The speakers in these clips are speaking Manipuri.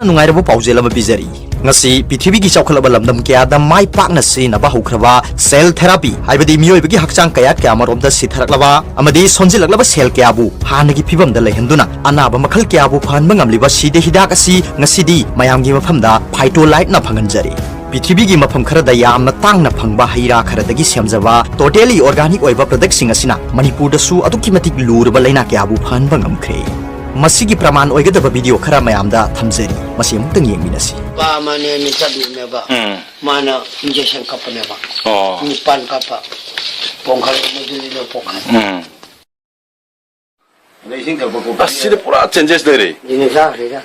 ꯅꯨꯡꯉꯥꯏꯔꯕ ꯄꯥꯎꯖꯦꯜ ꯑꯃ ꯄꯤꯖꯔꯤ ꯉꯁꯤ ꯄ꯭ꯔꯤꯊꯤꯕꯤꯒꯤ ꯆꯥꯎꯈꯠꯂꯕ ꯂꯝꯗꯝ ꯀꯌꯥꯗ ꯃꯥꯏ ꯄꯥꯛꯅ ꯁꯤꯖꯤꯟꯅꯕ ꯍꯧꯈ꯭ꯔꯕ ꯁꯦꯜ ꯊꯦꯔꯥꯄꯤ ꯍꯥꯏꯕꯗꯤ ꯃꯤꯑꯣꯏꯕꯒꯤ ꯍꯛꯆꯥꯡ ꯀꯌꯥꯃꯔꯣꯝꯗ ꯁꯤꯊꯔꯛꯂꯕ ꯑꯃꯗꯤ ꯁꯣꯟꯖꯤꯜꯂꯛꯂꯕ ꯁꯦꯜ ꯀꯌꯥꯕꯨ ꯍꯥꯟꯅꯒꯤ ꯐꯤꯕꯝꯗ ꯂꯩꯍꯟꯗꯨꯅ ꯑꯅꯥꯕ ꯃꯈꯜ ꯀꯌꯥꯕꯨ ꯐꯍꯟꯕ ꯉꯝꯂꯤꯕ ꯁꯤꯗ ꯍꯤꯗꯥꯛ ꯑꯁꯤ ꯉꯁꯤꯗꯤ ꯃꯌꯥꯝꯒꯤ ꯃꯐꯝꯗ FhytoLife ꯐꯪꯍꯟꯖꯔꯤ ꯄ꯭ꯔꯤꯊꯤꯕꯤꯒꯤ ꯃꯐꯝ ꯈꯔꯗ ꯌꯥꯝꯅ ꯇꯥꯡꯅ ꯐꯪꯕ ꯍꯩꯔꯥ ꯈꯔꯗꯒꯤ ꯁꯦꯝꯖꯕ ꯇꯣꯇꯦꯂꯤ ꯑꯣꯔꯒꯥꯅꯤꯛ ꯑꯣꯏꯕ ꯄ꯭ꯔꯗꯛꯁꯤꯡ ꯑꯁꯤꯅ ꯃꯅꯤꯄꯨꯔꯗꯁꯨ ꯑꯗꯨꯛꯀꯤ ꯃꯇꯤꯛ ꯂꯨꯔꯕ ꯂꯩꯅꯥ ꯀꯌꯥꯕꯨ ꯐꯍꯟꯕ ꯉꯝꯈ꯭ꯔꯦ ꯃꯁꯤꯒꯤ ꯄ꯭ꯔꯃꯥꯟ ꯑꯣꯏꯒꯗꯕ ꯚꯤꯗꯤꯑꯣ ꯈꯔ ꯃꯌꯥꯝꯗ ꯊꯝꯖꯔꯤ ꯃꯁꯤ ꯑꯃꯨꯛꯇꯪ ꯌꯦꯡꯃꯤꯟꯅꯁꯤ ꯃꯥꯅꯦ ꯅꯤ ꯆꯠꯂꯨꯅꯦꯕ ꯃꯥꯅ ꯏꯟꯖꯦꯛꯁꯟ ꯀꯥꯞꯄꯅꯦꯕ ꯅꯤꯄꯥꯟ ꯀꯥꯞꯄ ꯄꯣꯡꯈꯠ ꯃꯗꯨꯗꯤꯅ ꯄꯣꯡꯈꯠ ꯂꯩꯁꯤꯡ ꯊꯛꯄ ꯑꯁꯤꯗ ꯄꯨꯔꯥ ꯆꯦꯟꯖꯦꯁ ꯂꯩꯔꯦ ꯗꯤꯅꯦ ꯆꯥꯈ꯭ꯔꯦꯗ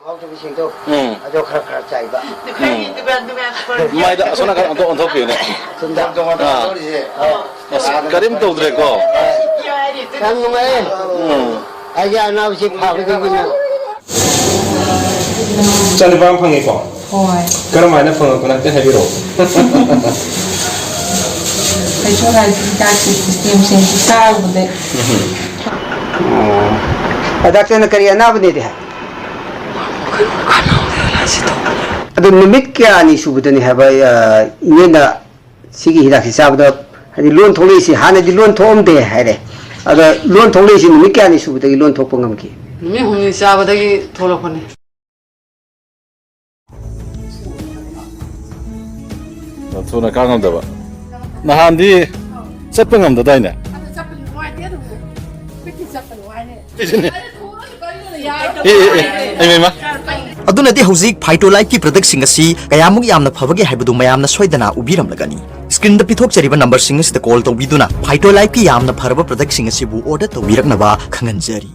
ꯍꯥꯎꯇꯕꯁꯤꯡꯗꯣ ꯑꯗꯣ ꯈꯔ ꯆꯥꯏꯕ ꯃꯥꯏꯗ ꯑꯁꯣꯝ ꯅꯥꯀꯟ ꯑꯣꯟꯊꯣꯛꯄꯤꯌꯨꯅꯦ ꯀꯔꯤꯝ ꯇꯧꯗ꯭ꯔꯦꯀꯣ ꯌꯥꯝ ꯅꯨꯡꯉꯥꯏꯌꯦ ꯑꯩꯒꯤ ꯑꯅꯥꯕꯁꯤ ꯐꯥꯕꯗꯒꯤꯅ ꯆꯅꯤꯄꯥꯟ ꯐꯪꯉꯦꯀꯣ ꯍꯣꯏ ꯀꯔꯝꯍꯥꯏꯅ ꯐꯪꯉꯛꯄꯅꯣ ꯑꯝꯇ ꯍꯥꯏꯕꯤꯔꯛꯑꯣ FAHANBA ꯍꯤꯗꯥꯛꯀꯤ ꯁꯤꯁꯇꯦꯝꯁꯤꯡꯁꯤ ꯆꯥꯔꯨꯕꯗ ꯗꯥꯛꯇꯔꯅ ꯀꯔꯤ ꯑꯅꯥꯕꯅꯦꯗꯤ ꯍꯥꯏ ꯑꯗꯨ ꯅꯨꯃꯤꯠ ꯀꯌꯥꯅꯤ ꯁꯨꯕꯗꯅꯤ ꯍꯥꯏꯕ ꯏꯅꯦꯅ ꯁꯤꯒꯤ ꯍꯤꯗꯥꯛꯁꯤ ꯆꯥꯕꯗ ꯍꯥꯏꯗꯤ ꯂꯣꯟ ꯊꯣꯛꯂꯛꯏꯁꯤ ꯍꯥꯟꯅꯗꯤ ꯂꯣꯟ ꯊꯣꯛꯑꯝꯗꯦ ꯍꯥꯏꯔꯦ ꯑꯗ ꯂꯣꯟ ꯊꯣꯛꯂꯛꯏꯁꯤ ꯅꯨꯃꯤꯠ ꯀꯌꯥꯅꯤ ꯁꯨꯕꯗꯒꯤ ꯂꯣꯟ ꯊꯣꯛꯄ ꯉꯝꯈꯤ ꯅꯨꯃꯤꯠ 6ꯅꯤ ꯆꯥꯕꯗꯒꯤ ꯊꯣꯛꯂꯛꯄꯅꯤ ꯊꯨꯅ ꯀꯥ ꯉꯝꯗꯕ ꯅꯍꯥꯟꯗꯤ ꯆꯠꯄ ꯉꯝꯗꯗꯥꯏꯅꯦ ꯑꯗꯨꯅꯗꯤ ꯍꯧꯖꯤꯛ FhytoLife ꯒꯤ ꯄ꯭ꯔꯗꯛꯁꯤꯡ ꯑꯁꯤ ꯀꯌꯥꯃꯨꯛ ꯌꯥꯝꯅ ꯐꯕꯒꯦ ꯍꯥꯏꯕꯗꯨ ꯃꯌꯥꯝꯅ ꯁꯣꯏꯗꯅ ꯎꯕꯤꯔꯝꯂꯒꯅꯤ ꯁ꯭ꯀ꯭ꯔꯤꯟꯗ ꯄꯤꯊꯣꯛꯆꯔꯤꯕ ꯅꯝꯕꯔꯁꯤꯡ ꯑꯁꯤꯗ ꯀꯣꯜ ꯇꯧꯕꯤꯗꯨꯅ FhytoLife ꯒꯤ ꯌꯥꯝꯅ ꯐꯔꯕ ꯄ꯭ꯔꯗꯛꯁꯤꯡ ꯑꯁꯤꯕꯨ ꯑꯣꯔꯗꯔ ꯇꯧꯕꯤꯔꯛꯅꯕ ꯈꯪꯍꯟꯖꯔꯤ